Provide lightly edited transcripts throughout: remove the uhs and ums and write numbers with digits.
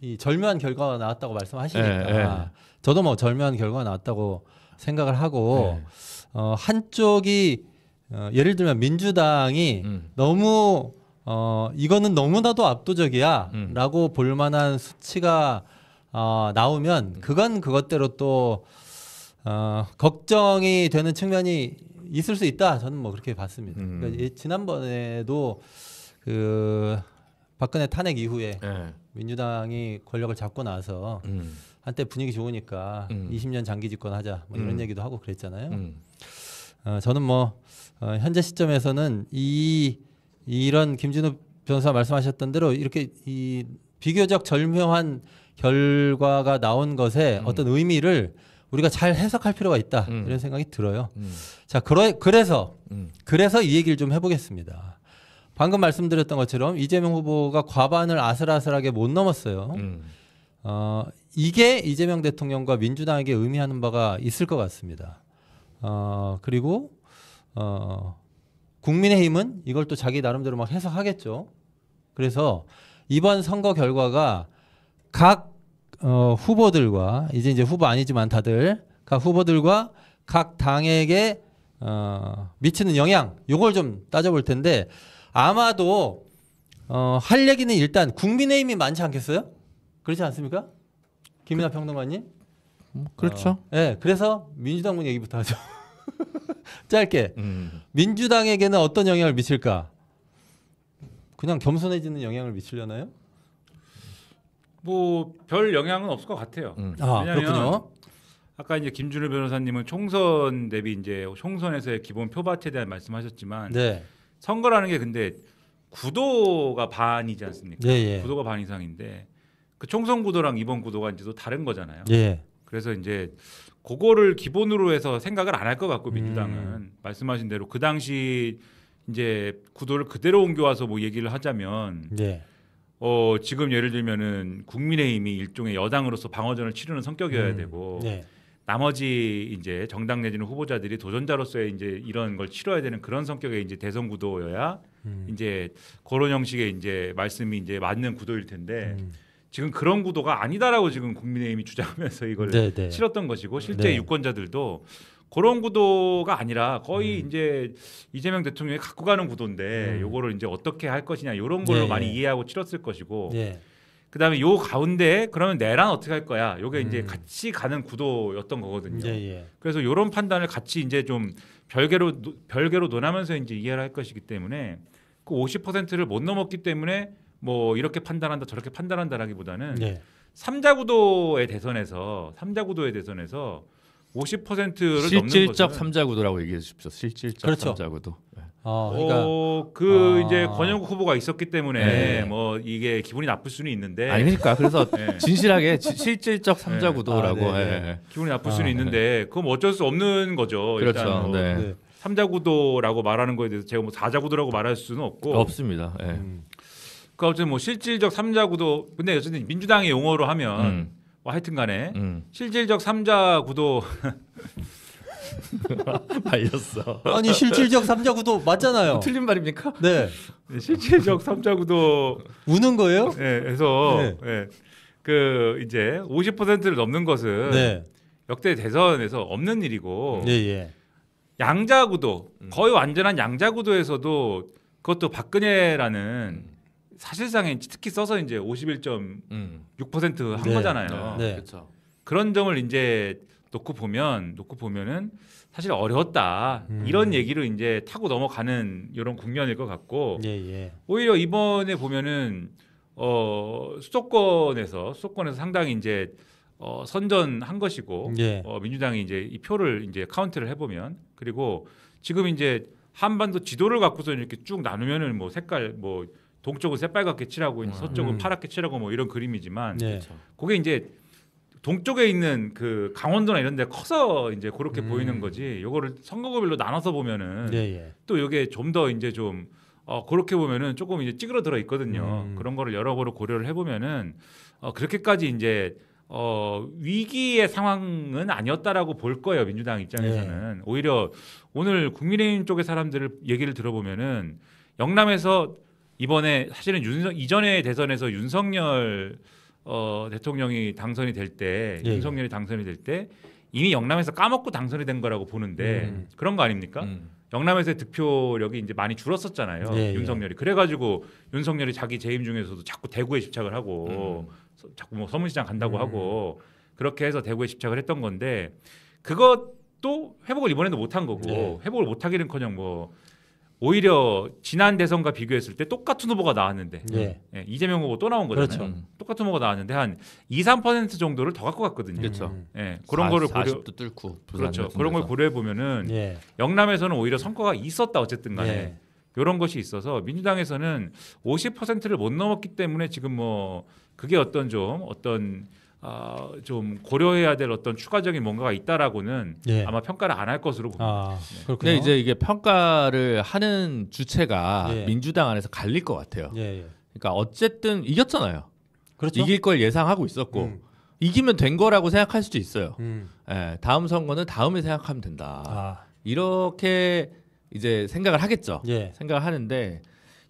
이 절묘한 결과가 나왔다고 말씀하시니까 저도 뭐 절묘한 결과가 나왔다고 생각을 하고 한쪽이 예를 들면 민주당이 너무 이거는 너무나도 압도적이야라고 볼 만한 수치가 나오면 그건 그것대로 또 걱정이 되는 측면이 있을 수 있다. 저는 뭐 그렇게 봤습니다. 그러니까 지난번에도 그 박근혜 탄핵 이후에 민주당이 권력을 잡고 나서 한때 분위기 좋으니까 20년 장기 집권하자 뭐 이런 얘기도 하고 그랬잖아요. 저는 뭐 현재 시점에서는 이런 김진우 변호사 말씀하셨던 대로 이렇게 이 비교적 절묘한 결과가 나온 것에 어떤 의미를 우리가 잘 해석할 필요가 있다 이런 생각이 들어요. 자, 그래서 이 얘기를 좀 해보겠습니다. 방금 말씀드렸던 것처럼 이재명 후보가 과반을 아슬아슬하게 못 넘었어요. 이게 이재명 대통령과 민주당에게 의미하는 바가 있을 것 같습니다. 그리고 국민의힘은 이걸 또 자기 나름대로 막 해석하겠죠. 그래서 이번 선거 결과가 각 후보들과 이제 후보 아니지만 다들 각 후보들과 각 당에게 미치는 영향 요걸 좀 따져볼 텐데 아마도 할 얘기는 일단 국민의힘이 많지 않겠어요? 그렇지 않습니까? 김이나 평론가님? 그렇죠. 네, 그래서 민주당 얘기부터 하죠. 짧게 민주당에게는 어떤 영향을 미칠까? 그냥 겸손해지는 영향을 미치려나요? 뭐 별 영향은 없을 것 같아요. 그렇군요. 아까 이제 김준우 변호사님은 총선 대비 이제 총선에서의 기본 표밭에 대한 말씀하셨지만 네. 선거라는 게 근데 구도가 반이지 않습니까? 예. 구도가 반 이상인데 그 총선 구도랑 이번 구도가 이제 또 다른 거잖아요. 예. 그래서 이제 그거를 기본으로 해서 생각을 안 할 것 같고 민주당은 말씀하신 대로 그 당시 이제 구도를 그대로 옮겨와서 뭐 얘기를 하자면 예. 지금 예를 들면은 국민의힘이 일종의 여당으로서 방어전을 치르는 성격이어야 되고 예. 나머지 이제 정당 내지는 후보자들이 도전자로서의 이제 이런 걸 치러야 되는 그런 성격의 이제 대선 구도여야 이제 그런 형식의 이제 말씀이 이제 맞는 구도일 텐데 지금 그런 구도가 아니다라고 지금 국민의힘이 주장하면서 이걸 치렀던 것이고 실제 유권자들도 그런 구도가 아니라 거의 이제 이재명 대통령이 갖고 가는 구도인데 요거를 이제 어떻게 할 것이냐 이런 걸로 많이 이해하고 치렀을 것이고 그다음에 요 가운데 그러면 내란 어떻게 할 거야? 요게 이제 같이 가는 구도였던 거거든요. 그래서 요런 판단을 같이 이제 좀 별개로 논하면서 이제 이해를 할 것이기 때문에 그 50%를 못 넘었기 때문에 뭐 이렇게 판단한다 저렇게 판단한다라기보다는 삼자 구도의 대선에서 50%를 실질적 삼자 구도라고 얘기해 주십시오. 실질적 삼자 구도. 그러니까 이제 권영국 후보가 있었기 때문에 뭐 이게 기분이 나쁠 수는 있는데 아니니까 그래서 진실하게 실질적 삼자 구도라고 기분이 나쁠 수는 있는데 그건 뭐 어쩔 수 없는 거죠. 그렇죠. 일단 삼자 구도라고 말하는 거에 대해서 제가 뭐 사자 구도라고 말할 수는 없습니다. 그 어쨌든 뭐 실질적 삼자 구도 근데 어쨌든 민주당의 용어로 하면 뭐 하여튼간에 실질적 삼자 구도 말렸어. 아니 실질적 삼자 구도 맞잖아요. 틀린 말입니까? 네. 실질적 삼자 구도 우는 거예요? 그래서 그 이제 50%를 넘는 것은 역대 대선에서 없는 일이고 양자 구도 거의 완전한 양자 구도에서도 그것도 박근혜라는 사실상에 특히 써서 이제 51.6%한 거잖아요. 그렇죠. 그런 점을 이제 놓고 보면은 사실 어려웠다 이런 얘기로 이제 타고 넘어가는 이런 국면일 것 같고 오히려 이번에 보면은 수도권에서 상당히 이제 선전한 것이고 민주당이 이제 이 표를 이제 카운트를 해보면 그리고 지금 이제 한반도 지도를 갖고서 이렇게 쭉 나누면은 뭐 색깔 뭐 동쪽은 새빨갛게 칠하고 서쪽은 파랗게 칠하고 뭐 이런 그림이지만 그게 이제 동쪽에 있는 그 강원도나 이런 데 커서 이제 그렇게 보이는 거지. 요거를 선거구별로 나눠서 보면은 또 요게 좀 더 이제 좀 그렇게 보면은 조금 이제 찌그러들어 있거든요. 그런 거를 여러 거로 고려를 해 보면은 그렇게까지 이제 위기의 상황은 아니었다라고 볼 거예요. 민주당 입장에서는. 오히려 오늘 국민의힘 쪽의 사람들 얘기를 들어보면은 영남에서 이번에 사실은 이전의 대선에서 윤석열 대통령이 당선이 될 때, 예. 윤석열이 당선이 될 때 이미 영남에서 까먹고 당선이 된 거라고 보는데 그런 거 아닙니까? 영남에서의 득표력이 이제 많이 줄었었잖아요. 예, 윤석열이. 그래가지고 윤석열이 자기 재임 중에서도 자꾸 대구에 집착을 하고 자꾸 뭐 서문시장 간다고 하고 그렇게 해서 대구에 집착을 했던 건데 그것도 회복을 이번에도 못한 거고 예. 회복을 못하기는커녕 뭐 오히려 지난 대선과 비교했을 때 똑같은 후보가 나왔는데 예. 이재명 후보 또 나온 거잖아요. 그렇죠. 똑같은 후보가 나왔는데 한 2~3% 정도를 더 갖고 갔거든요. 그렇죠. 그런 거를 고려 40도 뚫고 그렇죠. 그런 걸 고려해 보면은 예. 영남에서는 오히려 성과가 있었다 어쨌든 간에 예. 이런 것이 있어서 민주당에서는 50%를 못 넘었기 때문에 지금 뭐 그게 어떤 좀 고려해야 될 어떤 추가적인 뭔가가 있다라고는 예. 아마 평가를 안 할 것으로 봅니다. 아, 그렇군요. 근데 이제 이게 평가를 하는 주체가 예. 민주당 안에서 갈릴 것 같아요. 예, 예. 그러니까 어쨌든 이겼잖아요. 그렇죠. 이길 걸 예상하고 있었고 이기면 된 거라고 생각할 수도 있어요. 예, 다음 선거는 다음에 생각하면 된다. 아, 이렇게 이제 생각을 하겠죠. 예. 생각을 하는데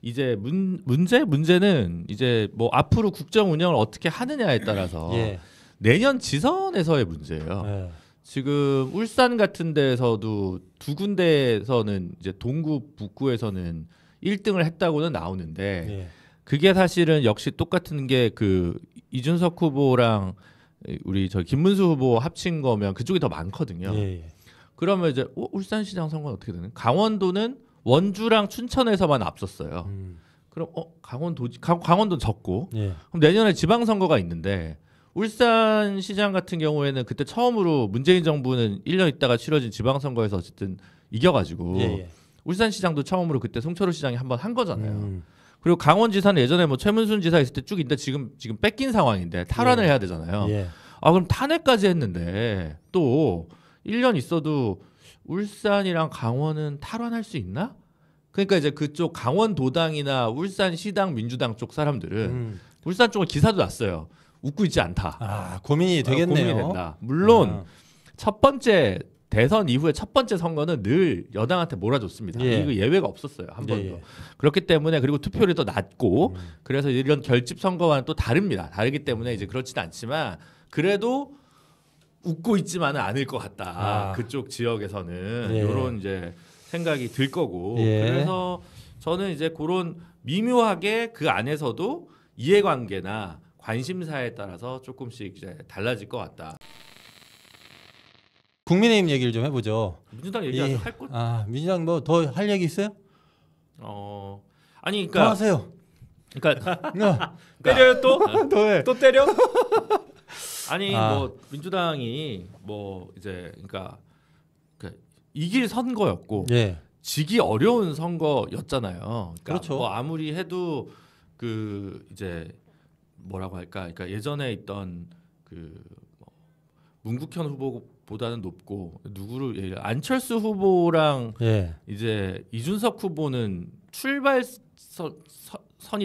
이제 문제는 이제 뭐 앞으로 국정 운영을 어떻게 하느냐에 따라서 예. 내년 지선에서의 문제예요. 예. 지금 울산 같은 데서도 두 군데에서는 이제 동구 북구에서는 1등을 했다고는 나오는데 예. 그게 사실은 역시 똑같은 게 그 이준석 후보랑 우리 저 김문수 후보 합친 거면 그쪽이 더 많거든요. 예. 예. 그러면 이제 울산시장 선거는 어떻게 되는? 강원도는 원주랑 춘천에서만 앞섰어요. 그럼 강원도 졌고 예. 그럼 내년에 지방선거가 있는데 울산시장 같은 경우에는 그때 처음으로 문재인 정부는 1년 있다가 치러진 지방선거에서 어쨌든 이겨가지고 예. 예. 울산시장도 처음으로 그때 송철호 시장이 한번 한 거잖아요. 그리고 강원지사는 예전에 뭐 최문순 지사 있을 때 쭉 있는데 지금 뺏긴 상황인데 탈환을 예. 해야 되잖아요. 예. 아 그럼 탄핵까지 했는데 또 1년 있어도 울산이랑 강원은 탈환할 수 있나? 그러니까 이제 그쪽 강원도당이나 울산시당 민주당 쪽 사람들은 울산 쪽은 기사도 났어요. 웃고 있지 않다. 아, 고민이 되겠네요. 고민이 된다. 물론 첫 번째 대선 이후에 첫 번째 선거는 늘 여당한테 몰아줬습니다. 예. 이거 예외가 없었어요. 한 번도. 예. 그렇기 때문에 그리고 투표율이 더 낮고 그래서 이런 결집 선거와는 또 다릅니다. 다르기 때문에 이제 그렇지는 않지만 그래도 웃고 있지만은 않을 것 같다. 아. 그쪽 지역에서는 예. 이런 이제 생각이 들 거고 예. 그래서 저는 이제 그런 미묘하게 그 안에서도 이해관계나 관심사에 따라서 조금씩 이제 달라질 것 같다. 국민의힘 얘기를 좀 해보죠. 민주당 얘기하죠. 예. 할 것? 아, 민주당 뭐 더 할 얘기 있어요? 아니 그러니까 하세요. 그러니까 때려요 또? 더해. 또 때려? 아니 아. 뭐 민주당이 뭐 이제 그러니까 이길 선거였고 예. 지기 어려운 선거였잖아요. 그러니까 그렇죠. 뭐 아무리 해도 그 이제 뭐라고 할까? 그러니까 예전에 있던 그 뭐 문국현 후보보다는 높고 누구를 안철수 후보랑 예. 이제 이준석 후보는 출발선이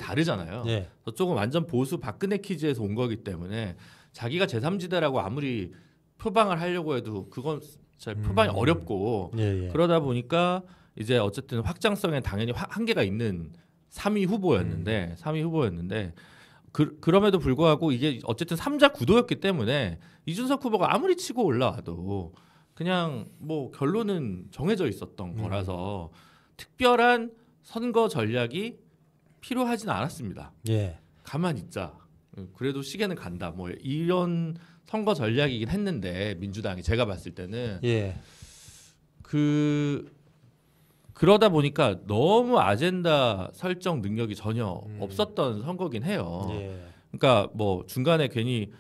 다르잖아요. 예. 저쪽은 완전 보수 박근혜 키즈에서 온 거기 때문에 자기가 제3지대라고 아무리 표방을 하려고 해도 그건 잘 표방이 어렵고 예. 예. 그러다 보니까 이제 어쨌든 확장성엔 당연히 한계가 있는 3위 후보였는데 3위 후보였는데 그럼에도 불구하고 이게 어쨌든 3자 구도였기 때문에 이준석 후보가 아무리 치고 올라와도 그냥 뭐 결론은 정해져 있었던 거라서 특별한 선거 전략이 필요하진 않았습니다. 예. 가만히 있자. 그래도 시계는 간다. 뭐 이런 선거 전략이긴 했는데 민주당이 제가 봤을 때는 예. 그러다 보니까 너무 아젠다 설정 능력이 전혀 없었던 선거긴 해요. 예. 그러니까 뭐 중간에 괜히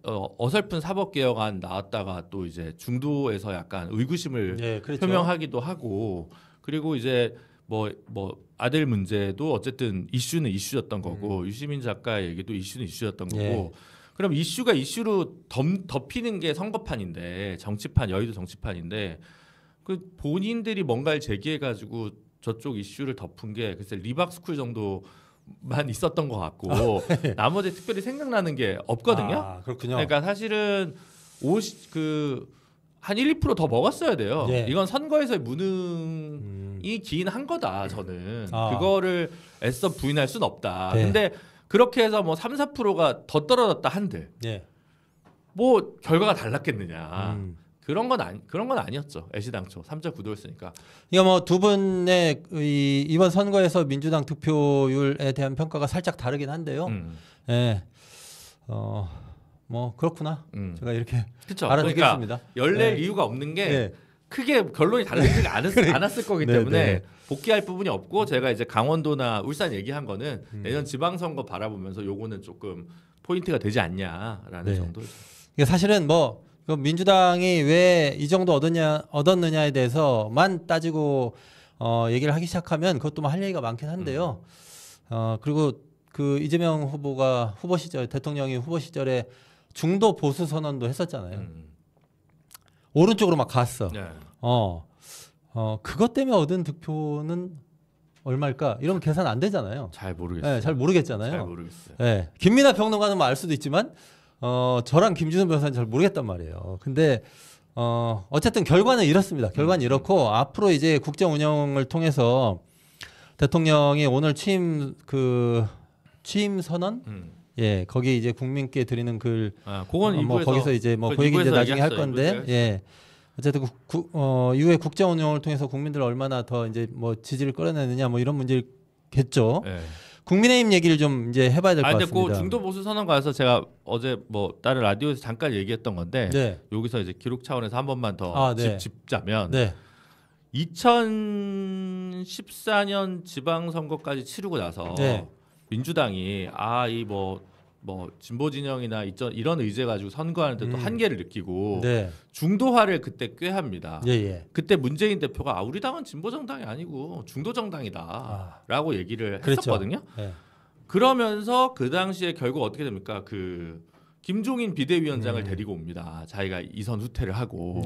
어설픈 사법개혁안 나왔다가 또 이제 중도에서 약간 의구심을 예, 그렇죠. 표명하기도 하고 그리고 이제 뭐 아들 문제도 어쨌든 이슈는 이슈였던 거고 유시민 작가의 얘기도 이슈는 이슈였던 거고 예. 그럼 이슈가 이슈로 덮이는 게 선거판인데 정치판 여의도 정치판인데 그 본인들이 뭔가를 제기해가지고 저쪽 이슈를 덮은 게 글쎄 리박스쿨 정도만 있었던 것 같고 나머지 특별히 생각나는 게 없거든요. 아, 그렇군요. 그러니까 사실은 한 1, 2% 더 먹었어야 돼요. 예. 이건 선거에서의 무능이 기인한 거다. 저는 아. 그거를 애써 부인할 수는 없다. 네. 근데 그렇게 해서 뭐 3, 4%가 더 떨어졌다 한들 예. 뭐 결과가 달랐겠느냐. 그런 건 아니었죠. 애시당초 3자 구도였으니까. 이거 뭐 두 분의 이번 선거에서 민주당 득표율에 대한 평가가 살짝 다르긴 한데요. 예. 뭐 그렇구나. 제가 이렇게 그쵸? 알아듣겠습니다. 그러니까 열낼 이유가 없는 게 크게 결론이 달라지지 않았을 거기 때문에 복귀할 부분이 없고 제가 이제 강원도나 울산 얘기한 거는 내년 지방선거 바라보면서 요거는 조금 포인트가 되지 않냐라는 정도죠. 이게 사실은 뭐 민주당이 왜 이 정도 얻었느냐에 대해서만 따지고 얘기를 하기 시작하면 그것도 뭐 할 얘기가 많긴 한데요. 그리고 그 이재명 후보가 후보 시절 대통령이 후보 시절에 중도 보수 선언도 했었잖아요. 오른쪽으로 막 갔어. 네. 그것 때문에 얻은 득표는 얼마일까? 이러면 계산 안 되잖아요. 잘 모르겠어요. 네, 잘 모르겠잖아요. 잘 모르겠어요. 네, 김민하 평론가는 뭐 알 수도 있지만 저랑 김준선 변호사는 잘 모르겠단 말이에요. 근데 어쨌든 결과는 이렇습니다. 결과는 이렇고 앞으로 이제 국정 운영을 통해서 대통령이 오늘 취임 선언 예, 거기 이제 국민께 드리는 글 그건 뭐 거기서 이제 뭐 그 얘기 이제 나중에 할 건데 예. 어쨌든 이후에 국정 운영을 통해서 국민들 얼마나 더 이제 뭐 지지를 끌어내느냐 뭐 이런 문제겠죠. 네. 국민의힘 얘기를 좀 이제 해봐야 될 것 같습니다. 근데 그 중도 보수 선언가에서 제가 어제 뭐 다른 라디오에서 잠깐 얘기했던 건데 여기서 이제 기록 차원에서 한 번만 더 짚자면 2014년 지방선거까지 치르고 나서 민주당이 이 뭐 진보 진영이나 이런 의제 가지고 선거하는데 또 한계를 느끼고 중도화를 그때 꾀합니다. 그때 문재인 대표가 우리 당은 진보 정당이 아니고 중도 정당이다라고 얘기를 했었거든요. 그러면서 그 당시에 결국 어떻게 됩니까? 그 김종인 비대위원장을 데리고 옵니다. 자기가 이선 후퇴를 하고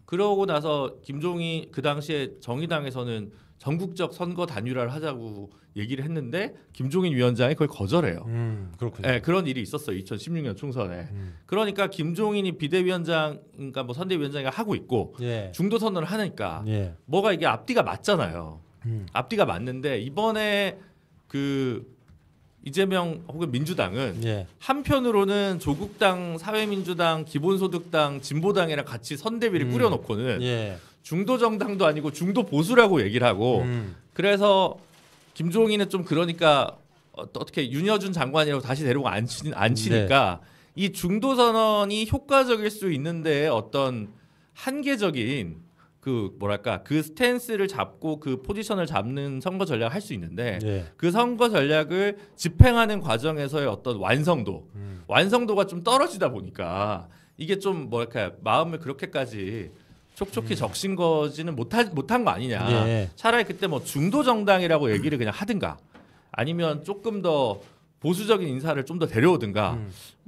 그러고 나서 김종인 그 당시에 정의당에서는 전국적 선거 단일화를 하자고 얘기를 했는데 김종인 위원장이 그걸 거절해요. 그렇군요. 네, 그런 일이 있었어요. 2016년 총선에. 그러니까 김종인이 비대위원장, 그러니까 뭐 선대위원장이 하고 있고 중도 선언을 하니까 뭐가 이게 앞뒤가 맞잖아요. 앞뒤가 맞는데 이번에 그 이재명 혹은 민주당은 한편으로는 조국당, 사회민주당, 기본소득당, 진보당이랑 같이 선대위를 꾸려놓고는 중도 정당도 아니고 중도 보수라고 얘기를 하고 그래서 김종인은 좀 그러니까 어떻게 윤여준 장관이라고 다시 데리고 앉히니까 이 중도 선언이 효과적일 수 있는데 어떤 한계적인 그 뭐랄까 그 스탠스를 잡고 그 포지션을 잡는 선거 전략을 할 수 있는데 그 선거 전략을 집행하는 과정에서의 어떤 완성도가 좀 떨어지다 보니까 이게 좀 뭐랄까 마음을 그렇게까지 촉촉히 적신 거지는 못한 거 아니냐. 차라리 그때 뭐 중도 정당이라고 얘기를 그냥 하든가 아니면 조금 더 보수적인 인사를 좀 더 데려오든가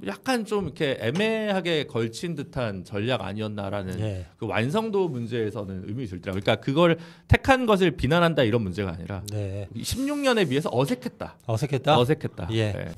약간 좀 이렇게 애매하게 걸친 듯한 전략 아니었나라는 그 완성도 문제에서는 의문이 들더라고요. 그러니까 그걸 택한 것을 비난한다 이런 문제가 아니라 16년에 비해서 어색했다. 어색했다. 예.